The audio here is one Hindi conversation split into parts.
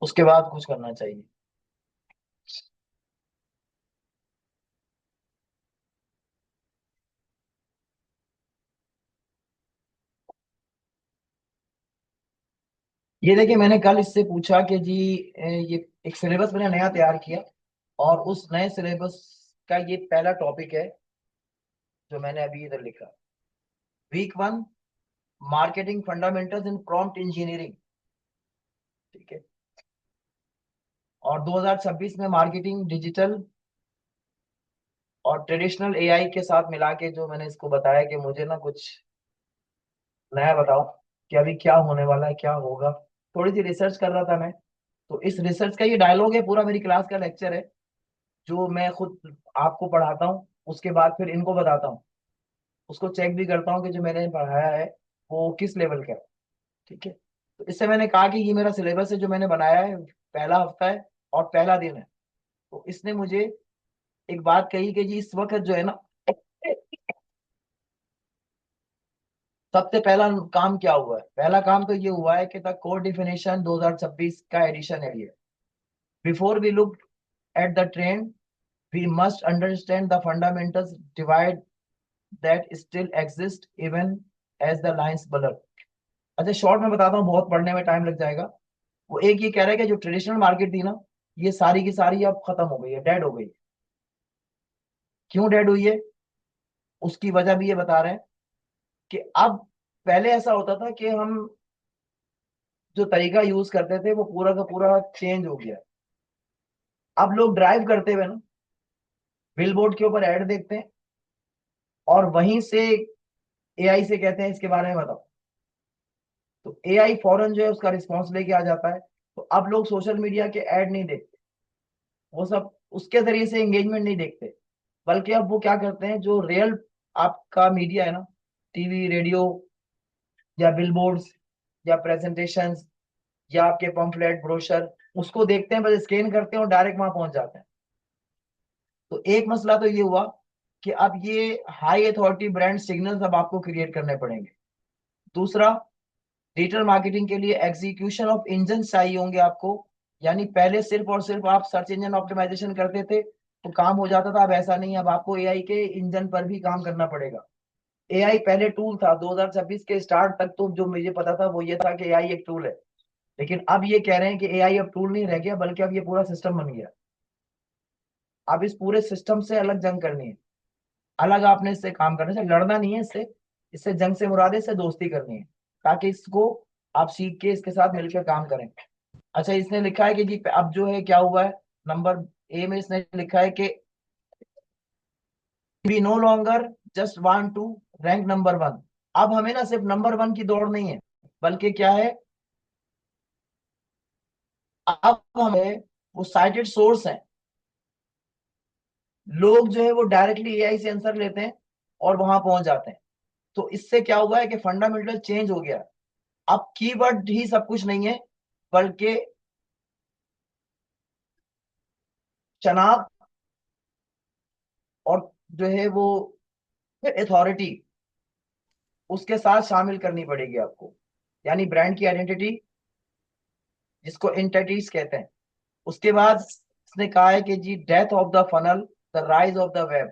उसके बाद कुछ करना चाहिए। ये देखिए, मैंने कल इससे पूछा कि जी ये एक सिलेबस मैंने नया तैयार किया, और उस नए सिलेबस का ये पहला टॉपिक है जो मैंने अभी इधर लिखा। वीक 1, मार्केटिंग फंडामेंटल्स इन प्रॉम्प्ट इंजीनियरिंग। ठीक है। और 2026 में मार्केटिंग डिजिटल और ट्रेडिशनल एआई के साथ मिला के जो मैंने इसको बताया कि मुझे ना कुछ नया बताओ कि अभी क्या होने वाला है, क्या होगा। थोड़ी सी रिसर्च कर रहा था मैं, तो इस रिसर्च का ये डायलॉग है, पूरा मेरी क्लास का लेक्चर है जो मैं खुद आपको पढ़ाता हूँ, उसके बाद फिर इनको बताता हूँ, उसको चेक भी करता हूँ कि जो मैंने पढ़ाया है वो किस लेवल का है। ठीक है। तो इससे मैंने कहा कि ये मेरा सिलेबस है जो मैंने बनाया है, पहला हफ्ता है और पहला दिन है। तो इसने मुझे एक बात कही कि जी इस वक्त जो है ना, सबसे पहला काम क्या हुआ है। पहला काम तो ये हुआ है कि द कोड डिफिनेशन 2026 का एडिशन है ये। Before we look at the trend, we must understand the fundamentals divide that still exist even as the lines blur. अच्छा, शॉर्ट में बताता हूँ, बहुत पढ़ने में टाइम लग जाएगा। वो एक ये कह रहा है कि जो ट्रेडिशनल मार्केट थी ना, ये सारी की सारी अब खत्म हो गई है, डेड हो गई। क्यों डेड हुई है, उसकी वजह भी ये बता रहे हैं कि अब पहले ऐसा होता था कि हम जो तरीका यूज करते थे वो पूरा का पूरा चेंज हो गया। अब लोग ड्राइव करते हुए ना बिलबोर्ड के ऊपर ऐड देखते हैं, और वहीं से एआई से कहते हैं इसके बारे में बताओ। तो एआई फौरन जो है उसका रिस्पॉन्स लेके आ जाता है। तो अब लोग सोशल मीडिया के ऐड नहीं देखते, वो सब उसके जरिए से एंगेजमेंट नहीं देखते, बल्कि अब वो क्या करते हैं, जो रियल आपका मीडिया है ना, टीवी, रेडियो, या बिलबोर्ड्स, या प्रेजेंटेशंस, या आपके पम्फलेट, ब्रोशर, उसको देखते हैं, बस स्कैन करते हैं और डायरेक्ट वहां पहुंच जाते हैं। तो एक मसला तो ये हुआ कि अब ये हाई अथॉरिटी ब्रांड सिग्नल्स अब आपको क्रिएट करने पड़ेंगे। दूसरा, डिजिटल मार्केटिंग के लिए एग्जीक्यूशन ऑफ इंजन चाहिए होंगे आपको। यानी पहले सिर्फ और सिर्फ आप सर्च इंजन ऑप्टिमाइजेशन करते थे तो काम हो जाता था, अब ऐसा नहीं है, अब आपको एआई के इंजन पर भी काम करना पड़ेगा। एआई पहले टूल था, 2026 के स्टार्ट तक तो जो मुझे पता था वो ये था कि एआई एक टूल है। लेकिन अब ये कह रहे हैं कि एआई अब टूल नहीं रह गया, बल्कि अब ये पूरा सिस्टम बन गया। अब इस पूरे सिस्टम से अलग जंग करनी है। अलग आपने इससे काम करना है, लड़ना नहीं है इससे। इससे जंग से मुराद है, इससे दोस्ती करनी है, ताकि इसको आप सीख के इसके साथ मिलकर काम करें। अच्छा, इसने लिखा है कि जी अब जो है क्या हुआ है, नंबर ए में इसने लिखा है कि we no longer just want to rank number 1। अब हमें ना सिर्फ नंबर 1 की दौड़ नहीं है, बल्कि क्या है, अब हमें वो साइटेड सोर्स है। लोग जो है वो डायरेक्टली एआई से आंसर लेते हैं और वहां पहुंच जाते हैं। तो इससे क्या हुआ है कि फंडामेंटल चेंज हो गया। अब कीवर्ड ही सब कुछ नहीं है, बल्कि चनाव और जो है वो अथॉरिटी उसके साथ शामिल करनी पड़ेगी आपको। यानी ब्रांड की आइडेंटिटी, जिसको एंटिटीज कहते हैं। उसके बाद इसने कहा है कि जी death of the funnel, the rise of the web.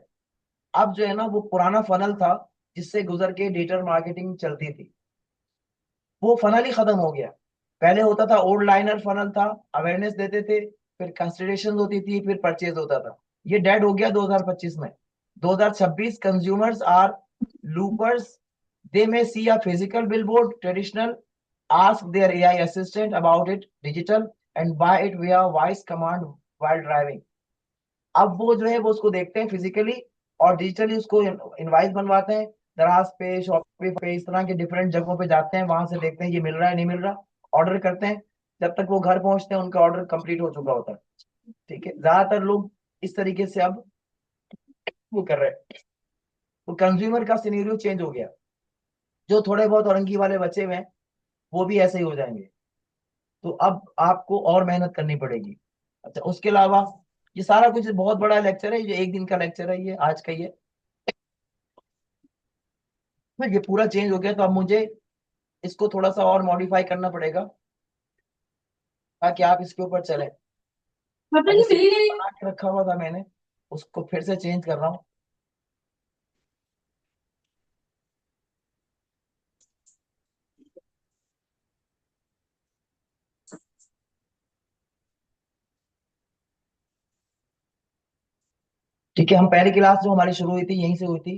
अब जो है ना वो पुराना फनल था जिससे गुजर के डिजिटल मार्केटिंग चलती थी, वो फनल ही खत्म हो गया। पहले होता था ओल्ड लाइनर फनल था, अवेयरनेस देते थे, फिर कंसिडरेशन होती थी, फिर परचेज होता था। ये डेड हो गया 2025 में। 2026 consumers are loopers, they may see a physical billboard traditional, ask their AI assistant about it digital, and buy it via voice command while driving। अब वो जो है वो उसको देखते हैं फिजिकली, और डिजिटली उसको इनवाइस बनवाते हैं। दराज पे, शॉपिंग पे, इस तरह के डिफरेंट जगहों पे जाते हैं, वहां से देखते हैं ये मिल रहा है नहीं मिल रहा, ऑर्डर करते हैं। जब तक वो घर पहुंचते हैं उनका ऑर्डर कंप्लीट हो चुका होता है। ठीक है, ज्यादातर लोग इस तरीके से अब वो कर रहे हैं। तो कंज्यूमर का सिनेरियो चेंज हो गया। जो थोड़े बहुत औरंगी वाले बचे हुए हैं वो भी ऐसे ही हो जाएंगे। तो अब आपको और मेहनत करनी पड़ेगी। अच्छा, उसके अलावा ये सारा कुछ बहुत बड़ा लेक्चर है, ये एक दिन का लेक्चर है, ये आज का ही है। तो ये पूरा चेंज हो गया, तो अब मुझे इसको थोड़ा सा और मॉडिफाई करना पड़ेगा। ताकि आप इसके ऊपर चले। पता अच्छा नहीं मिली सिलेबस नहीं। बना के रखा हुआ था मैंने, उसको फिर से चेंज कर रहा हूँ। ठीक है, हम पहली क्लास जो हमारी शुरू हुई थी यहीं से हुई थी,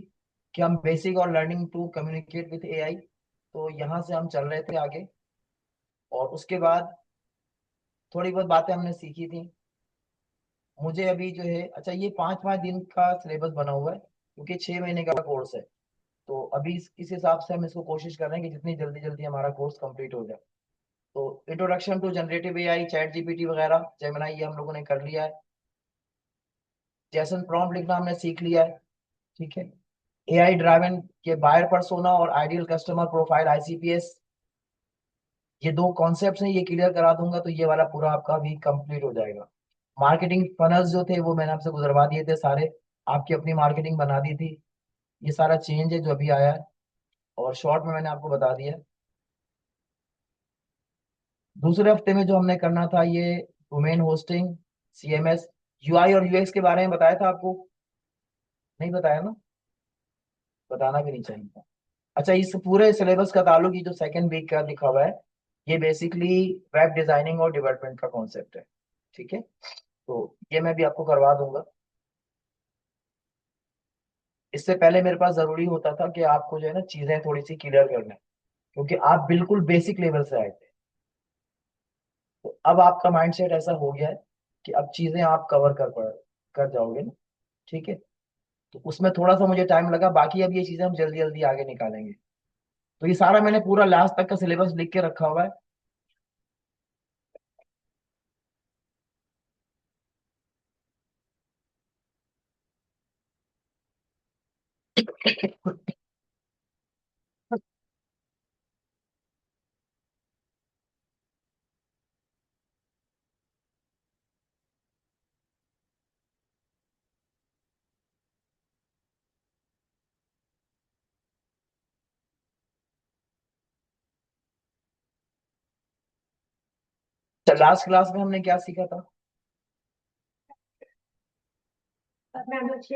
कि हम बेसिक और learning to communicate with AI, तो यहाँ से हम चल रहे थे आगे। और उसके बाद थोड़ी बहुत बातें हमने सीखी थी। मुझे अभी जो है, अच्छा ये 5-5 दिन का सिलेबस बना हुआ है, क्योंकि 6 महीने का कोर्स है। तो अभी इस हिसाब से हम इसको कोशिश कर रहे हैं कि जितनी जल्दी जल्दी हमारा कोर्स कंप्लीट हो जाए। तो introduction to generative AI, chat GPT वगैरह, जेमिनाई, ये हम लोगों ने कर लिया है। जैसन प्रॉम्प्ट लिखना हमने सीख लिया है। ठीक है। एआई ड्राइवन के बायर पर्सोना और आइडियल कस्टमर प्रोफाइल, आईसीपीएस, ये दो कॉन्सेप्ट्स हैं, ये क्लियर करा दूंगा तो ये वाला पूरा आपका भी कंप्लीट हो जाएगा। मार्केटिंग फनल्स जो थे वो मैंने आपसे गुजरवा दिए थे सारे, आपकी अपनी मार्केटिंग बना दी थी। ये सारा चेंज है जो अभी आया है, और शॉर्ट में मैंने आपको बता दिया है। दूसरे हफ्ते में जो हमने करना था ये डोमेन होस्टिंग, सीएमएस, यूआई और यूएक्स के बारे में बताया था आपको, नहीं बताया ना? बताना भी नहीं चाहिए था। अच्छा, इस पूरे सिलेबस का ताल्लुक ये जो सेकंड वीक का लिखा हुआ है, ये बेसिकली वेब डिजाइनिंग और डेवलपमेंट का कॉन्सेप्ट है। ठीक है, तो ये मैं भी आपको करवा दूंगा। इससे पहले मेरे पास जरूरी होता था कि आपको जो है ना चीजें थोड़ी सी क्लियर करना है, क्योंकि आप बिल्कुल बेसिक लेवल से आए थे। तो अब आपका माइंडसेट ऐसा हो गया है कि अब चीजें आप कवर कर जाओगे ना। ठीक है, तो उसमें थोड़ा सा मुझे टाइम लगा, बाकी अब ये चीजें हम जल्दी जल्दी आगे निकालेंगे। तो ये सारा मैंने पूरा लास्ट तक का सिलेबस लिख के रखा हुआ है। लास्ट क्लास में हमने क्या सीखा था?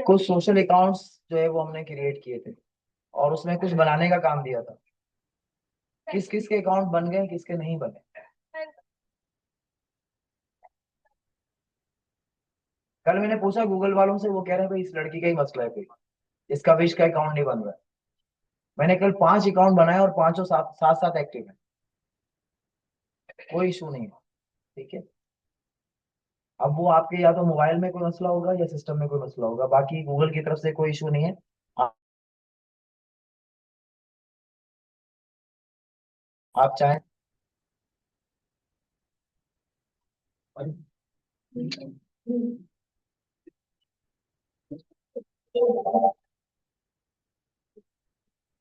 कुछ सोशल अकाउंट्स जो है वो हमने क्रिएट किए थे, और उसमें कुछ बनाने का काम दिया था। किस किस के अकाउंट बन गए, किसके नहीं बने? कल मैंने पूछा गूगल वालों से, वो कह रहे हैं भाई इस लड़की का ही मसला है कोई, इसका विश का अकाउंट नहीं बन रहा है। मैंने कल 5 अकाउंट बनाए और पांचों साथ साथ साथ एक्टिव है, कोई इशू नहीं है। ठीक है, अब वो आपके या तो मोबाइल में कोई मसला होगा या सिस्टम में कोई मसला होगा, बाकी गूगल की तरफ से कोई इशू नहीं है। आप चाहें,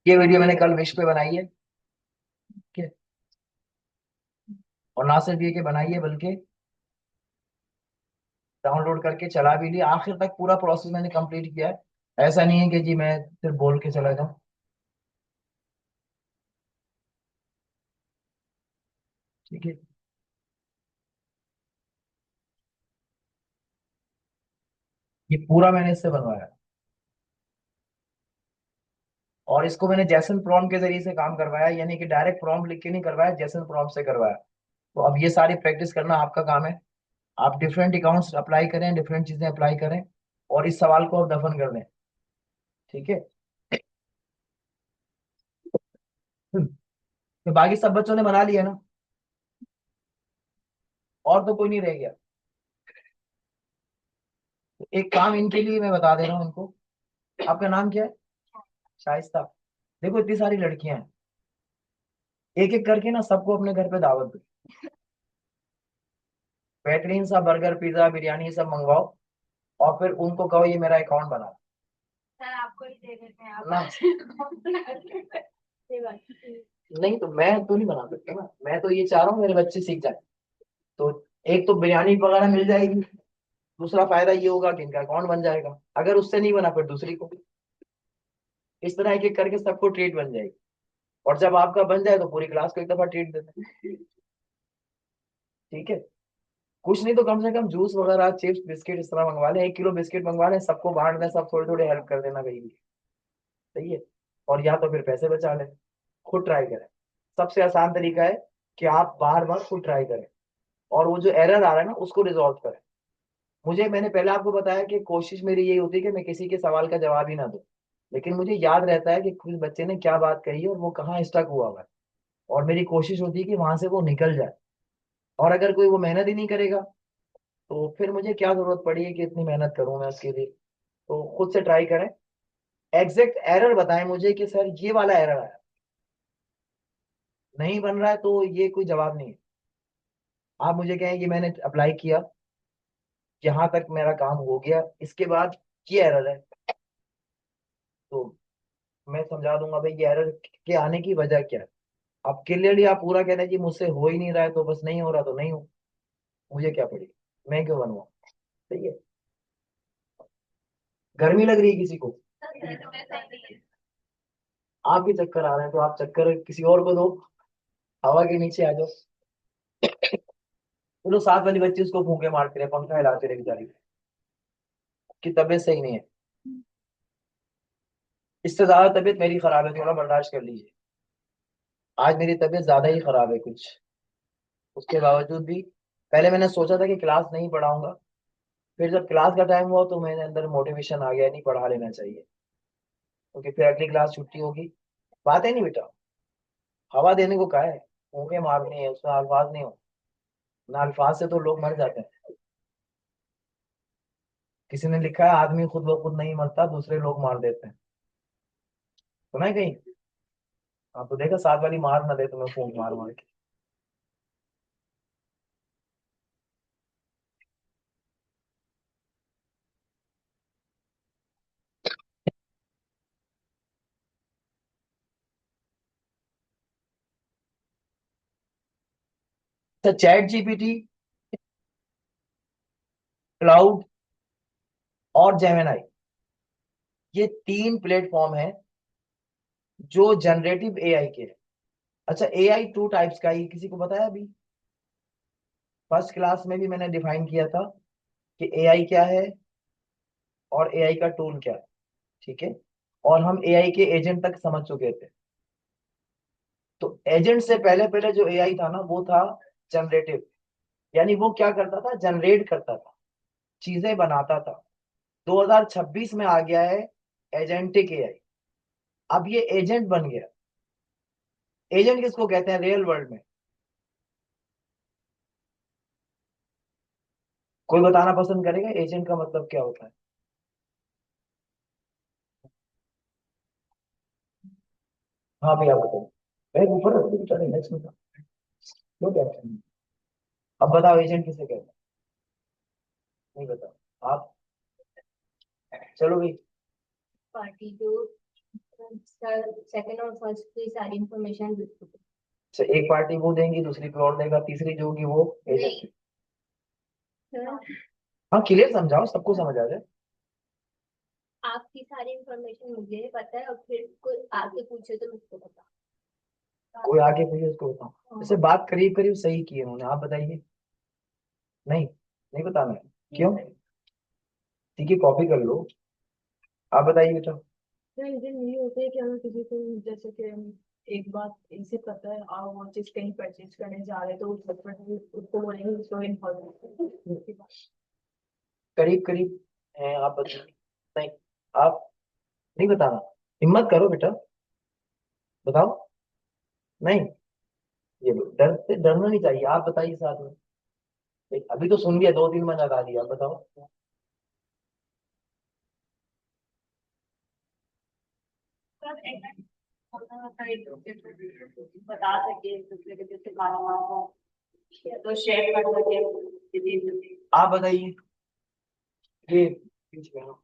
ये वीडियो मैंने कल विश पे बनाई है। ठीक है, और ना सिर्फ ये कि बनाई है, बल्कि डाउनलोड करके चला भी लिया, आखिर तक पूरा प्रोसेस मैंने कंप्लीट किया है। ऐसा नहीं है कि जी मैं सिर्फ बोल के चला जाऊं। ठीक है, ये पूरा मैंने इससे बनवाया है, और इसको मैंने जैसन प्रॉम्प्ट के जरिए से काम करवाया, यानी कि डायरेक्ट प्रॉम्प्ट लिख के नहीं करवाया, जैसन प्रॉम्प्ट से करवाया। तो अब ये सारी प्रैक्टिस करना आपका काम है। आप डिफरेंट अकाउंट्स अप्लाई करें, डिफरेंट चीजें अप्लाई करें, और इस सवाल को आप दफन कर दें। ठीक है। तो बाकी सब बच्चों ने बना लिया ना, और तो कोई नहीं रह गया। तो एक काम इनके लिए मैं बता दे रहा हूँ इनको। आपका नाम क्या है? शाइस्ता। देखो इतनी सारी लड़कियां हैं, एक एक करके ना सबको अपने घर पे दावत दो, बेहतरीन सा बर्गर, पिज्जा, बिरयानी, ये सब मंगवाओ, और फिर उनको कहो ये मेरा अकाउंट बना। सर आपको ही दे देते हैं आप ना। नहीं तो मैं तो नहीं बना सकता ना, मैं तो ये चाह रहा हूँ मेरे बच्चे सीख जाए। तो एक तो बिरयानी वगैरह मिल जाएगी, दूसरा फायदा ये होगा कि इनका अकाउंट बन जाएगा, अगर उससे नहीं बना फिर दूसरी को। इस तरह एक एक करके सबको ट्रीट बन जाएगी, और जब आपका बन जाए तो पूरी क्लास को एक दफा ट्रीट देते हैं। ठीक है, कुछ नहीं तो कम से कम जूस वगैरह, चिप्स बिस्किट इस तरह मंगवा लें, 1 किलो बिस्किट मंगवा लें, सबको बांट दें, सब थोड़ी थोड़ी हेल्प कर देना कहीं भी। सही है। और या तो फिर पैसे बचा लें, खुद ट्राई करें। सबसे आसान तरीका है कि आप बार बार खुद ट्राई करें, और वो जो एरर आ रहा है ना उसको रिजॉल्व करें। मैंने पहले आपको बताया कि कोशिश मेरी यही होती है कि मैं किसी के सवाल का जवाब ही ना दूं, लेकिन मुझे याद रहता है कि किस बच्चे ने क्या बात कही है और वो कहाँ स्टक हुआ हुआ है, और मेरी कोशिश होती है कि वहां से वो निकल जाए। और अगर कोई वो मेहनत ही नहीं करेगा, तो फिर मुझे क्या जरूरत पड़ी है कि इतनी मेहनत करूं मैं उसके लिए। तो खुद से ट्राई करें, एग्जैक्ट एरर बताएं मुझे कि सर ये वाला एरर आया, नहीं बन रहा है तो ये कोई जवाब नहीं है। आप मुझे कहें कि मैंने अप्लाई किया, यहाँ तक मेरा काम हो गया, इसके बाद ये एरर है, तो मैं समझा दूंगा भाई ये एरर के आने की वजह क्या है। अब क्लियरली आप पूरा कह रहे हैं कि मुझसे हो ही नहीं रहा है, तो बस नहीं हो रहा तो नहीं हो, मुझे क्या पड़ी, मैं क्यों बनवाऊं। सही है। गर्मी लग रही है किसी को, आप भी चक्कर आ रहे हैं तो आप चक्कर किसी और को दो, हवा के नीचे आ जाओ। चलो साथ वाली बच्ची उसको फूंके मारते रहे, पंखा हिलाते रहे बेचारी की तबीयत सही नहीं है। इससे ज्यादा तबीयत मेरी खराब है, थोड़ा बर्दाश्त कर लीजिए। आज मेरी तबीयत ज्यादा ही खराब है कुछ, उसके बावजूद भी पहले मैंने सोचा था कि क्लास नहीं पढ़ाऊंगा, फिर जब क्लास का टाइम हुआ तो मेरे अंदर मोटिवेशन आ गया, नहीं पढ़ा लेना चाहिए, क्योंकि फिर अगली क्लास छुट्टी होगी। बात है नहीं बेटा, हवा देने को कहा है, फूंके मारनी है, उसमें अल्फाज नहीं हो ना, अल्फाज से तो लोग मर जाते हैं। किसी ने लिखा है आदमी खुद ब खुद नहीं मरता, दूसरे लोग मार देते हैं, सुना है कहीं। हाँ तो देखा, साथ वाली मार ना दे तुम्हें फूंक मार मार के। अच्छा, चैट जीपीटी, क्लाउड और जेमिनाई, ये 3 प्लेटफॉर्म हैं जो जनरेटिव एआई के हैं। अच्छा, एआई 2 टाइप्स का, ये किसी को बताया अभी? फर्स्ट क्लास में भी मैंने डिफाइन किया था कि एआई क्या है और एआई का टूल क्या है। ठीक है, और हम एआई के एजेंट तक समझ चुके थे। तो एजेंट से पहले पहले जो एआई था ना वो था जनरेटिव, यानी वो क्या करता था, जनरेट करता था, चीजें बनाता था। 2026 में आ गया है एजेंटिक एआई। अब ये एजेंट बन गया। एजेंट किसको कहते हैं रियल वर्ल्ड में? कोई बताना पसंद करेगा एजेंट का मतलब क्या होता है? हाँ भैया बताओ, मैं ऊपर रख दूँ, चले नेक्स्ट में क्यों कहते हैं? अब बताओ एजेंट किसे कहते हैं, नहीं बताओ आप, चलो भाई। पार्टी जो सेकंड और फर्स्ट की सारी इंफॉर्मेशन। अच्छा, एक पार्टी वो देंगी, दूसरी कोई और देगा, तीसरी जो होगी वो एजेंट। हाँ क्लियर समझाओ, सबको समझ आ जाए। आपकी सारी इंफॉर्मेशन मुझे पता है और फिर कोई आके पूछे तो मुझको पता। कोई आगे पूछे उसको बताओ, जैसे बात करीब करीब सही की है उन्होंने, आप बताइए। नहीं, नहीं बताना है, क्यों? ठीक है, कॉपी कर लो, आप बताइए बेटा। तो इंजन ये होता है कि हमें किसी को, जैसे कि हम एक बात इनसे पता है और वो चीज कहीं परचेज करने जा रहे हैं तो उस पर उसको बोलेंगे उसको इन्फॉर्मेशन। करीब करीब हैं आप, बताइए। नहीं, आप नहीं बताना, हिम्मत करो बेटा, बताओ। नहीं, ये डर से डरना नहीं चाहिए, आप बताइए साथ में। अभी तो सुन लिया, 2 3 में लगा दिया, आप बताओ। बता सके दूसरे के जैसे मालूम हो तो शेयर कर सके। आप बताइए, ये बीच में हो।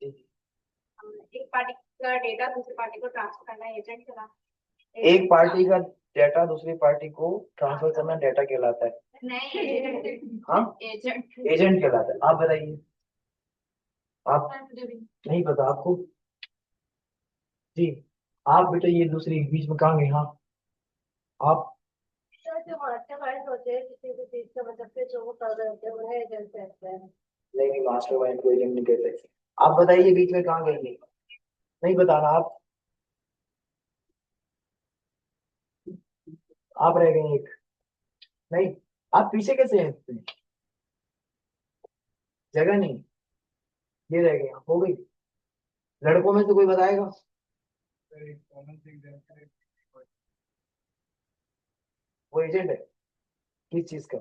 एक पार्टी का डेटा दूसरी पार्टी को ट्रांसफर करना एजेंट चला। एक पार्टी का डेटा दूसरी पार्टी को ट्रांसफर करना डेटा कहलाता है। नहीं, हाँ, एजेंट। एजेंट कहलाता है। आप बताइए, आप नहीं पता आपको? जी, आप बेटा ये दूसरी बीच में कहाँ गए? हाँ, आप जो मास्टरमाइंड होते हैं किसी भी चीज का, मतलब कि जो वो कर रहे होते हैं उन्हें एजेंट कहते हैं। नहीं, मास्टरमाइंड को एजेंट नहीं कहते। आप बताइए बीच में कहाँ गई? नहीं बताना आप रह गए एक। नहीं, आप पीछे कैसे हैं इतने? जगह नहीं, ये रह गए, हो गई। लड़कों में से कोई बताएगा? वो एजेंट है किस चीज का?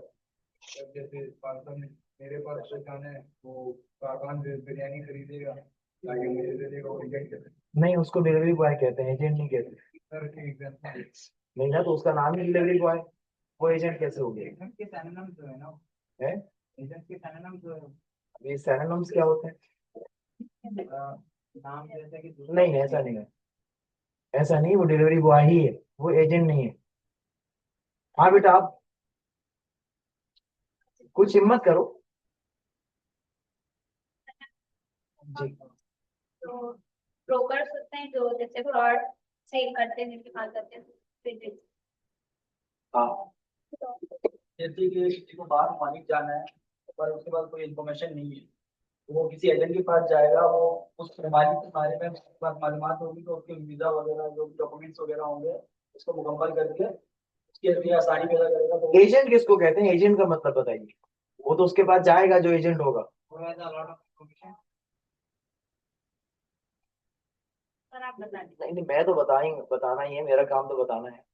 जैसे पार्सल मेरे पास दुकान है, वो सामान बिरयानी खरीदेगा, ताकि मुझे दे देगा, वो एजेंट है। नहीं, उसको डिलीवरी बॉय कहते हैं, एजेंट नहीं कहते। सर के एग्जाम्पल नहीं ना, तो उसका नाम ही डिलीवरी बॉय, वो एजेंट कैसे हो गया? एजेंट के सिनोनिम जो है ना, है? एजेंट के सिनोनिम जो है, ये सिनोनिम्स क्या होते हैं? नाम जैसे कि नहीं, ऐसा नहीं है, ऐसा नहीं, वो डिलीवरी बॉय ही है, वो एजेंट नहीं है। हाँ बेटा, आप कुछ हिम्मत करो जी। तो ब्रोकर्स होते हैं जो जैसे फ्रॉड सेल करते हैं, जिनके पास करते हैं फिर हाँ, जैसे कि किसी को बाहर मालिक जाना है, पर उसके पास कोई इन्फॉर्मेशन नहीं है, तो वो किसी एजेंट के पास जाएगा, वो उस मालिक के बारे में उसके पास मालूमात होगी, तो उसके वीजा वगैरह जो भी डॉक्यूमेंट्स वगैरह होंगे उसको मुकम्मल करके उसके लिए आसानी पैदा करेगा। तो एजेंट किसको कहते हैं? एजेंट का मतलब बताइए। वो तो उसके पास जाएगा जो एजेंट होगा। वो है लॉट ऑफ इन्फॉर्मेशन। पर आप बता दें। नहीं नहीं, मैं तो बताना ही है, मेरा काम तो बताना है।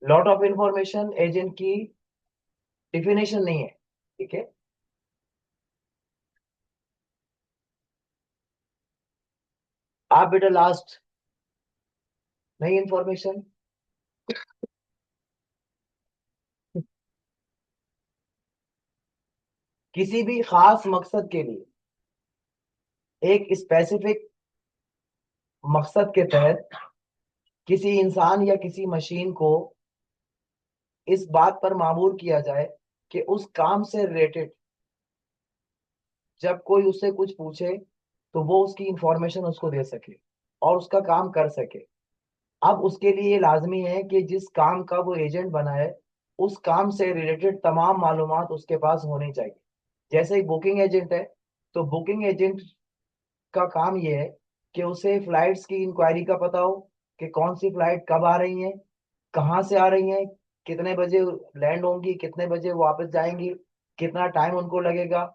लॉट ऑफ इंफॉर्मेशन एजेंट की डिफिनेशन नहीं है, ठीक है? आप बेटा लास्ट नई इंफॉर्मेशन, किसी भी खास मकसद के लिए, एक स्पेसिफिक मकसद के तहत किसी इंसान या किसी मशीन को इस बात पर मामूर किया जाए कि उस काम से रिलेटेड जब कोई उससे कुछ पूछे तो वो उसकी इंफॉर्मेशन उसको दे सके और उसका काम कर सके। अब उसके लिए ये लाजमी है कि जिस काम का वो एजेंट बना है उस काम से रिलेटेड तमाम मालूमात उसके पास होनी चाहिए। जैसे एक बुकिंग एजेंट है, तो बुकिंग एजेंट का काम ये है कि उसे फ्लाइट्स की इंक्वायरी का पता हो कि कौन सी फ्लाइट कब आ रही है, कहाँ से आ रही हैं, कितने बजे लैंड होंगी, कितने बजे वापस जाएंगी, कितना टाइम उनको लगेगा,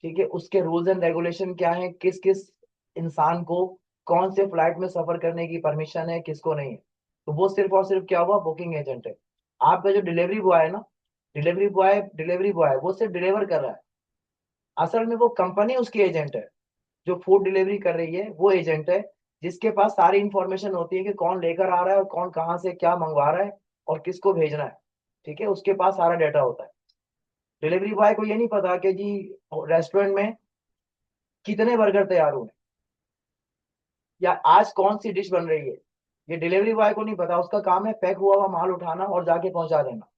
ठीक है? उसके रूल्स एंड रेगुलेशन क्या है, किस किस इंसान को कौन से फ्लाइट में सफर करने की परमिशन है, किसको नहीं है। तो वो सिर्फ और सिर्फ क्या हुआ, बुकिंग एजेंट है। आपका जो डिलीवरी बॉय है ना, डिलीवरी बॉय वो सिर्फ डिलीवर कर रहा है। असल में वो कंपनी उसकी एजेंट है, जो फूड डिलीवरी कर रही है वो एजेंट है, जिसके पास सारी इंफॉर्मेशन होती है कि कौन लेकर आ रहा है और कौन कहाँ से क्या मंगवा रहा है और किसको भेजना है, ठीक है? उसके पास सारा डाटा होता है। डिलीवरी बॉय को ये नहीं पता कि जी रेस्टोरेंट में कितने बर्गर तैयार हुए या आज कौन सी डिश बन रही है, ये डिलीवरी बॉय को नहीं पता। उसका काम है पैक हुआ हुआ माल उठाना और जाके पहुंचा देना,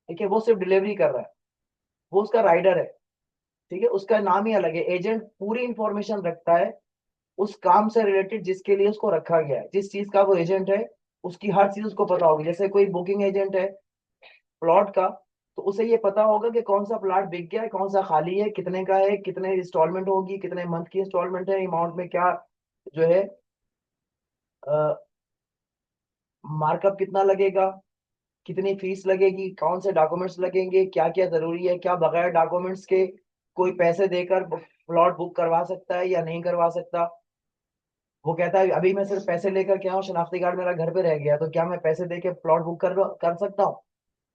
ठीक है? वो सिर्फ डिलीवरी कर रहा है, वो उसका राइडर है, ठीक है? उसका नाम ही अलग है। एजेंट पूरी इंफॉर्मेशन रखता है उस काम से रिलेटेड जिसके लिए उसको रखा गया है। जिस चीज का वो एजेंट है उसकी हर चीज उसको पता होगी। जैसे कोई बुकिंग एजेंट है प्लॉट का, तो उसे ये पता होगा कि कौन सा प्लॉट बिक गया है, कौन सा खाली है, कितने का है, कितने इंस्टॉलमेंट होगी, कितने मंथ की इंस्टॉलमेंट है, अमाउंट में क्या जो है मार्कअप कितना लगेगा, कितनी फीस लगेगी, कौन से डॉक्यूमेंट्स लगेंगे, क्या क्या जरूरी है, क्या बगैर डॉक्यूमेंट्स के कोई पैसे देकर प्लॉट बुक करवा सकता है या नहीं करवा सकता। वो कहता है अभी मैं सिर्फ पैसे लेकर के आऊँ, शनाख्ती कार्ड मेरा घर पे रह गया, तो क्या मैं पैसे दे के प्लॉट बुक कर सकता हूँ?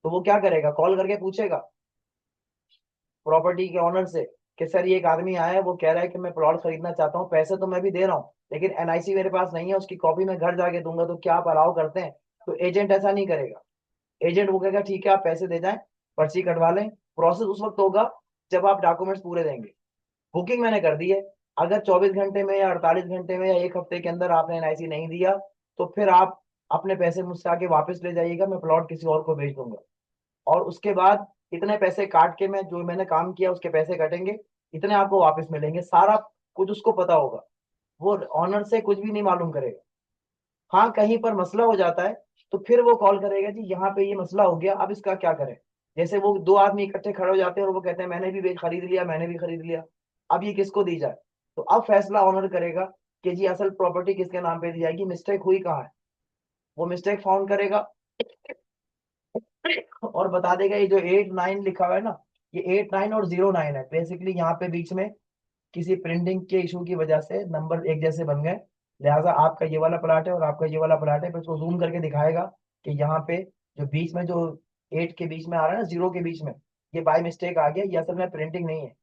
तो वो क्या करेगा, कॉल करके पूछेगा प्रॉपर्टी के ऑनर से कि सर ये एक आदमी आया है, वो कह रहा है कि मैं प्लॉट खरीदना चाहता हूँ, पैसे तो मैं भी दे रहा हूँ लेकिन एनआईसी मेरे पास नहीं है, उसकी कॉपी मैं घर जाके दूंगा, तो क्या आप अलाउ करते हैं? तो एजेंट ऐसा नहीं करेगा। एजेंट वो कहेगा ठीक है आप पैसे दे जाएं, पर्ची कटवा लें। प्रोसेस उस वक्त होगा जब आप डॉक्यूमेंट्स पूरे देंगे। बुकिंग मैंने कर दी है, अगर 24 घंटे में या 48 घंटे में या एक हफ्ते के अंदर आपने एनआईसी नहीं दिया तो फिर आप अपने पैसे मुझसे आके वापस ले जाइएगा, मैं प्लॉट किसी और को भेज दूंगा। और उसके बाद इतने पैसे काट के मैं जो मैंने काम किया उसके पैसे कटेंगे, इतने आपको वापस मिलेंगे, सारा कुछ उसको पता होगा। वो ऑनर से कुछ भी नहीं मालूम करेगा। हाँ, कहीं पर मसला हो जाता है तो फिर वो कॉल करेगा जी यहाँ पे ये मसला हो गया, अब इसका क्या करें। जैसे वो दो आदमी इकट्ठे खड़े हो जाते हैं और वो कहते हैं मैंने भी खरीद लिया, मैंने भी खरीद लिया, अब ये किसको दी जाए। तो अब फैसला ऑनर करेगा कि जी असल प्रॉपर्टी किसके नाम पे दी जाएगी, मिस्टेक हुई कहाँ है। वो मिस्टेक फाउंड करेगा और बता देगा ये जो 8 9 लिखा हुआ है ना, ये 8 9 और 0 9 है। बेसिकली यहाँ पे बीच में किसी प्रिंटिंग के इशू की वजह से नंबर एक जैसे बन गए, लिहाजा आपका ये वाला प्लाट है और आपका ये वाला प्लाट है। फिर उसको जूम करके दिखाएगा कि यहाँ पे जो बीच में जो 8 के बीच में आ रहा है ना, 0 के बीच में, ये बाय मिस्टेक आ गया, ये असल में प्रिंटिंग नहीं है,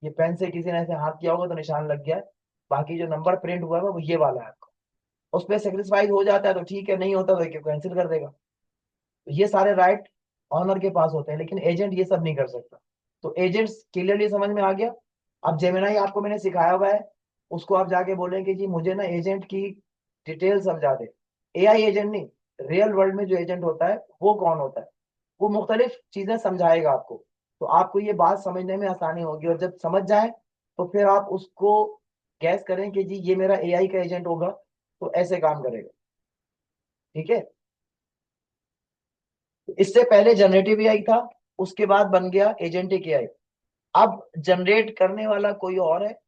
ये पेन से किसी ने ऐसे हाथ किया होगा तो निशान लग गया है। बाकी जो नंबर प्रिंट हुआ है वो ये वाला है आपका। उस पर सेटिस्फाइड हो जाता है तो ठीक है, नहीं होता तो कैंसिल कर देगा। तो ये सारे राइट ऑनर के पास होते हैं, लेकिन एजेंट ये सब नहीं कर सकता। तो एजेंट्स क्लियरली समझ में आ गया। अब जेमिनाई आपको मैंने सिखाया हुआ है, उसको आप जाके बोलें कि जी मुझे ना एजेंट की डिटेल समझा दे। एआई एजेंट नहीं, रियल वर्ल्ड में जो एजेंट होता है वो कौन होता है, वो मुख्तलिफ चीजें समझाएगा आपको। तो आपको ये बात समझने में आसानी होगी, और जब समझ जाए तो फिर आप उसको गैस करें कि जी ये मेरा एआई का एजेंट होगा तो ऐसे काम करेगा। ठीक है, इससे पहले जनरेटिव एआई था, उसके बाद बन गया एजेंटिक एआई। अब जनरेट करने वाला कोई और है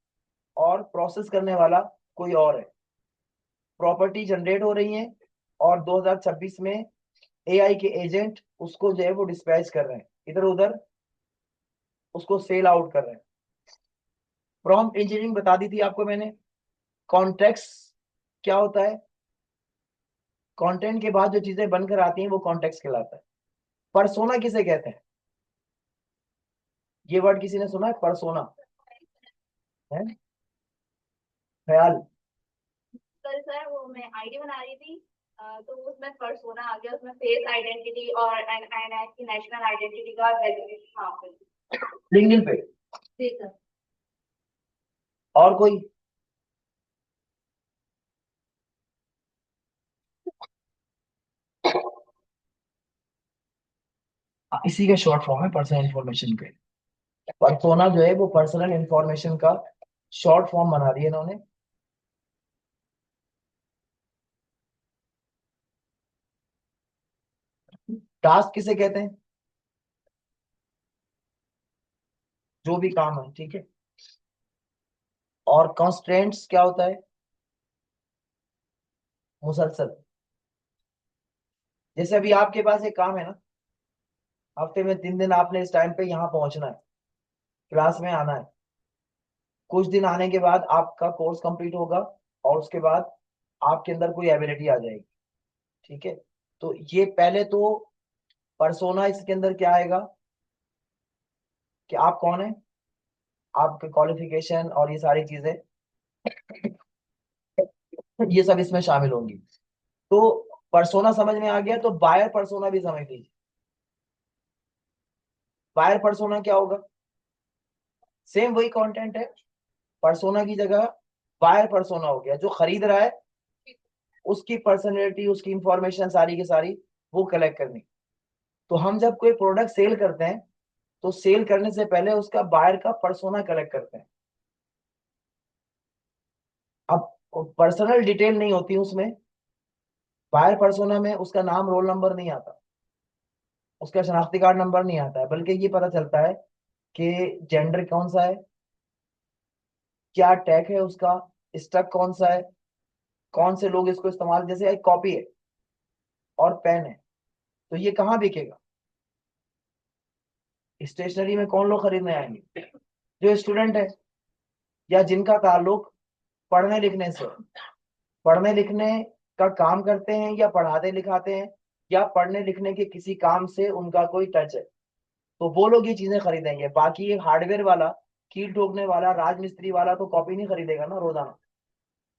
और प्रोसेस करने वाला कोई और है। प्रॉपर्टी जनरेट हो रही है और 2026 में एआई के एजेंट उसको जो है वो डिस्पैच कर रहे हैं, इधर उधर उसको सेल आउट कर रहे हैं। प्रॉम्प्ट इंजीनियरिंग बता दी थी आपको मैंने। कॉन्टेक्स्ट क्या होता है, कंटेंट के बाद जो चीजें बनकर आती हैं वो कॉन्टेक्स्ट कहलाता है। परसोना किसे कहते हैं, ये वर्ड किसी ने सुना है, परसोना है, ख्याल। कल सर वो मैं आईडी बना रही थी, तो उसमें पर्सोना आ गया, उसमें फेस आइडेंटिटी और एनआईआई की नेशनल आइडेंटिटी का वैलिडेशन वहाँ पे। लिंक्डइन पे जी सर। और कोई, इसी का शॉर्ट फॉर्म है पर्सनल इंफॉर्मेशन पे। परसोना जो है वो पर्सनल इंफॉर्मेशन का शॉर्ट फॉर्म बना दिया इन्होंने। टास्क किसे कहते हैं, जो भी काम है, ठीक है। और कॉन्स्ट्रेंट्स क्या होता है, मुसलसल। जैसे अभी आपके पास एक काम है ना, हफ्ते में 3 दिन आपने इस टाइम पे यहाँ पहुंचना है, क्लास में आना है। कुछ दिन आने के बाद आपका कोर्स कंप्लीट होगा और उसके बाद आपके अंदर कोई एबिलिटी आ जाएगी। ठीक है, तो ये पहले तो परसोना इसके अंदर क्या आएगा कि आप कौन है, आपके क्वालिफिकेशन और ये सारी चीजें, ये सब इसमें शामिल होंगी। तो परसोना समझ में आ गया, तो बायर परसोना भी समझ लीजिए। बायर परसोना क्या होगा, सेम वही कंटेंट है, परसोना की जगह बायर परसोना हो गया। जो खरीद रहा है उसकी पर्सनैलिटी, उसकी इंफॉर्मेशन सारी की सारी वो कलेक्ट करनी। तो हम जब कोई प्रोडक्ट सेल करते हैं तो सेल करने से पहले उसका बायर का पर्सोना कलेक्ट करते हैं। अब पर्सनल डिटेल नहीं होती उसमें, बायर पर्सोना में उसका नाम रोल नंबर नहीं आता, उसका शनाख्ती कार्ड नंबर नहीं आता है, बल्कि ये पता चलता है कि जेंडर कौन सा है, क्या टैग है उसका, स्टक कौन सा है, कौन से लोग इसको इस्तेमाल, जैसे एक कॉपी है और पेन है, तो ये कहाँ बिकेगा, स्टेशनरी में कौन लोग खरीदने आएंगे, जो स्टूडेंट है या जिनका ताल्लुक पढ़ने लिखने से, पढ़ने लिखने का काम करते हैं या पढ़ाते लिखाते हैं या पढ़ने लिखने के किसी काम से उनका कोई टच है, तो वो लोग ये चीजें खरीदेंगे। बाकी ये हार्डवेयर वाला, कील ठोकने वाला, राजमिस्त्री वाला तो कॉपी नहीं खरीदेगा ना रोजाना।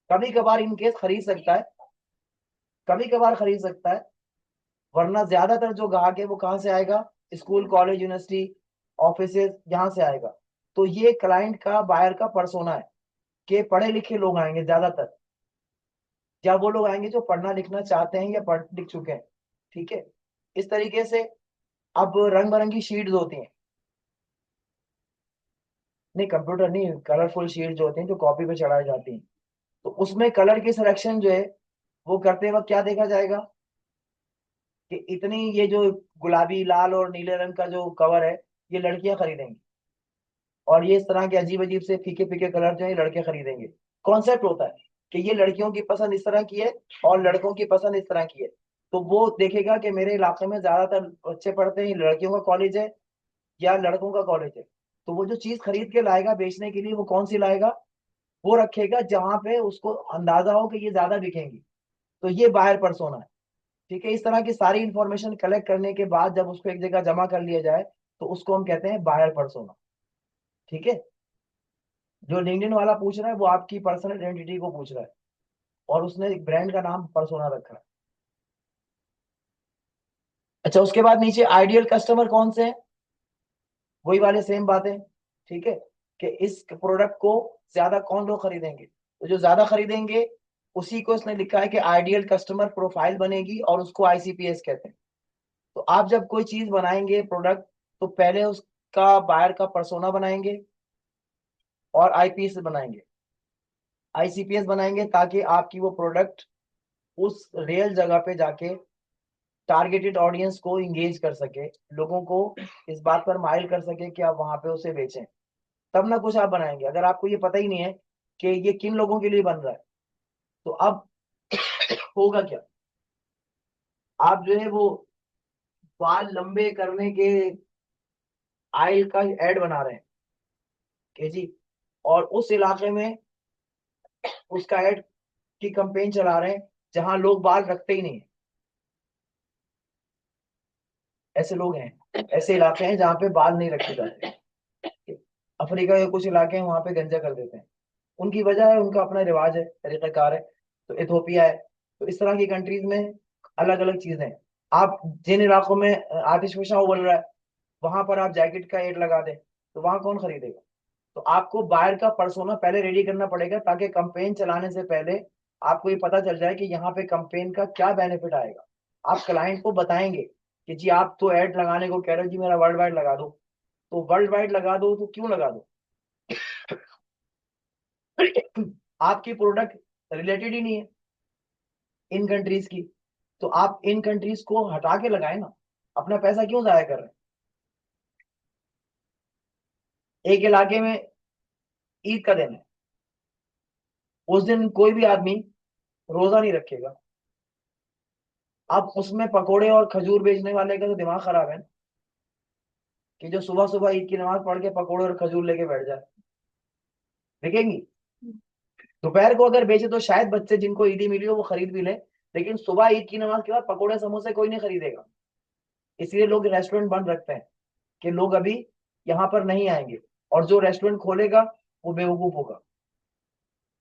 कभी कभार इनकेस खरीद सकता है, कभी कभार खरीद सकता है, वरना ज्यादातर जो ग्राहक है वो कहाँ से आएगा, स्कूल कॉलेज यूनिवर्सिटी ऑफिस यहाँ से आएगा। तो ये क्लाइंट का बायर का पर्सोना है कि पढ़े लिखे लोग आएंगे ज्यादातर, या वो लोग आएंगे जो पढ़ना लिखना चाहते हैं या पढ़ लिख चुके हैं। ठीक है, इस तरीके से। अब रंग बिरंगी शीट्स होती हैं, नहीं कंप्यूटर नहीं, कलरफुल शीट्स जो होती हैं जो कॉपी पे चढ़ाई जाती हैं, तो उसमें कलर की सिलेक्शन जो है वो करते वक्त क्या देखा जाएगा, कि इतनी ये जो गुलाबी लाल और नीले रंग का जो कवर है ये लड़कियां खरीदेंगी, और ये इस तरह के अजीब अजीब से फीके फीके कलर जो है ये लड़के खरीदेंगे। कॉन्सेप्ट होता है कि ये लड़कियों की पसंद इस तरह की है और लड़कों की पसंद इस तरह की है। तो वो देखेगा कि मेरे इलाके में ज्यादातर बच्चे पढ़ते हैं, ये लड़कियों का कॉलेज है या लड़कों का कॉलेज है, तो वो जो चीज खरीद के लाएगा बेचने के लिए वो कौन सी लाएगा, वो रखेगा जहां पे उसको अंदाजा हो कि ये ज्यादा बिकेंगी। तो ये बायर पर्सोना है। ठीक है, इस तरह की सारी इंफॉर्मेशन कलेक्ट करने के बाद जब उसको एक जगह जमा कर लिया जाए तो उसको हम कहते हैं बायर पर्सोना। ठीक है, जो लिंक्डइन वाला पूछ रहा है वो आपकी पर्सनल आइडेंटिटी को पूछ रहा है, और उसने एक ब्रांड का नाम पर्सोना रखा है। अच्छा, उसके बाद नीचे आइडियल कस्टमर कौन से हैं, वही वाले सेम बातें। ठीक है, कि इस प्रोडक्ट को ज्यादा कौन लोग खरीदेंगे, तो जो ज्यादा खरीदेंगे उसी को इसने लिखा है कि आइडियल कस्टमर प्रोफाइल बनेगी, और उसको आईसीपीएस कहते हैं। तो आप जब कोई चीज बनाएंगे प्रोडक्ट, तो पहले उसका बायर का पर्सोना बनाएंगे और आईपीएस बनाएंगे, आईसीपीएस बनाएंगे, ताकि आपकी वो प्रोडक्ट उस रियल जगह पे जाके टारगेटेड ऑडियंस को इंगेज कर सके, लोगों को इस बात पर माइल कर सके कि आप वहां पे उसे बेचें। तब ना कुछ आप बनाएंगे। अगर आपको ये पता ही नहीं है कि ये किन लोगों के लिए बन रहा है, तो अब होगा क्या, आप जो है वो बाल लंबे करने के आयल का एड बना रहे हैं कि जी, और उस इलाके में उसका एड की कंपेन चला रहे हैं जहां लोग बाल रखते ही नहीं है। ऐसे लोग हैं, ऐसे इलाके हैं जहाँ पे बाल नहीं रखे जाते। अफ्रीका के कुछ इलाके हैं वहां पे गंजा कर देते हैं, उनकी वजह है, उनका अपना रिवाज है, तरीकाकार है। तो इथोपिया है, तो इस तरह की कंट्रीज में अलग अलग चीजें हैं। आप जिन इलाकों में आतिशफिशा उबल रहा है, वहां पर आप जैकेट का एड लगा दें, तो वहां कौन खरीदेगा। तो आपको बायर का पर्सोना पहले रेडी करना पड़ेगा, ताकि कंपेन चलाने से पहले आपको ये पता चल जाए कि यहाँ पे कंपेन का क्या बेनिफिट आएगा। आप क्लाइंट को बताएंगे कि जी आप तो ऐड लगाने को कह रहे हो, जी मेरा वर्ल्ड वाइड लगा दो। तो वर्ल्ड वाइड लगा दो, तो क्यों लगा दो, आपकी प्रोडक्ट रिलेटेड ही नहीं है इन कंट्रीज की, तो आप इन कंट्रीज को हटा के लगाए ना, अपना पैसा क्यों जाया कर रहे हैं। एक इलाके में ईद का दिन है, उस दिन कोई भी आदमी रोजा नहीं रखेगा। अब उसमें पकोड़े और खजूर बेचने वाले का तो दिमाग खराब है ना, कि जो सुबह सुबह ईद की नमाज पढ़ के पकोड़े और खजूर लेके बैठ जाए, बिकेंगी। दोपहर को अगर बेचे तो शायद बच्चे जिनको ईदी मिली हो वो खरीद भी ले, लेकिन सुबह ईद की नमाज के बाद पकोड़े समोसे कोई नहीं खरीदेगा। इसलिए लोग रेस्टोरेंट बंद रखते हैं कि लोग अभी यहाँ पर नहीं आएंगे, और जो रेस्टोरेंट खोलेगा वो बेवकूफ होगा।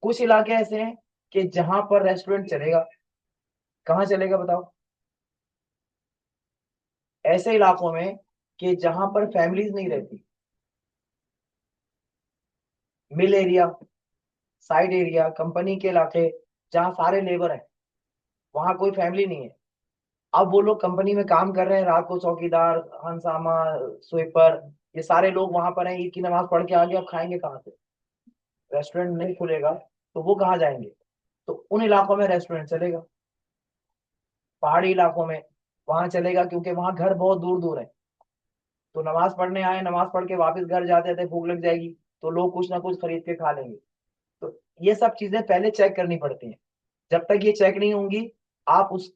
कुछ इलाके ऐसे हैं कि जहां पर रेस्टोरेंट चलेगा, कहाँ चलेगा बताओ, ऐसे इलाकों में कि जहां पर फैमिलीज नहीं रहती, mill area, side area, company के इलाके, जहाँ सारे लेबर हैं, वहां कोई फैमिली नहीं है। अब वो लोग कंपनी में काम कर रहे हैं, रात को चौकीदार, हंसामा, स्वीपर, ये सारे लोग वहां पर हैं, ईद की नमाज पढ़ के आगे, अब खाएंगे कहाँ से, रेस्टोरेंट नहीं खुलेगा, तो वो कहाँ जाएंगे। तो उन इलाकों में रेस्टोरेंट चलेगा, पहाड़ी इलाकों में वहां चलेगा, क्योंकि वहां घर बहुत दूर दूर है। तो नमाज पढ़ने आए, नमाज पढ़ के वापस घर जाते थे, भूख लग जाएगी, तो लोग कुछ ना कुछ खरीद के खा लेंगे। तो ये सब चीजें पहले चेक करनी पड़ती हैं। जब तक ये चेक नहीं होंगी, आप उस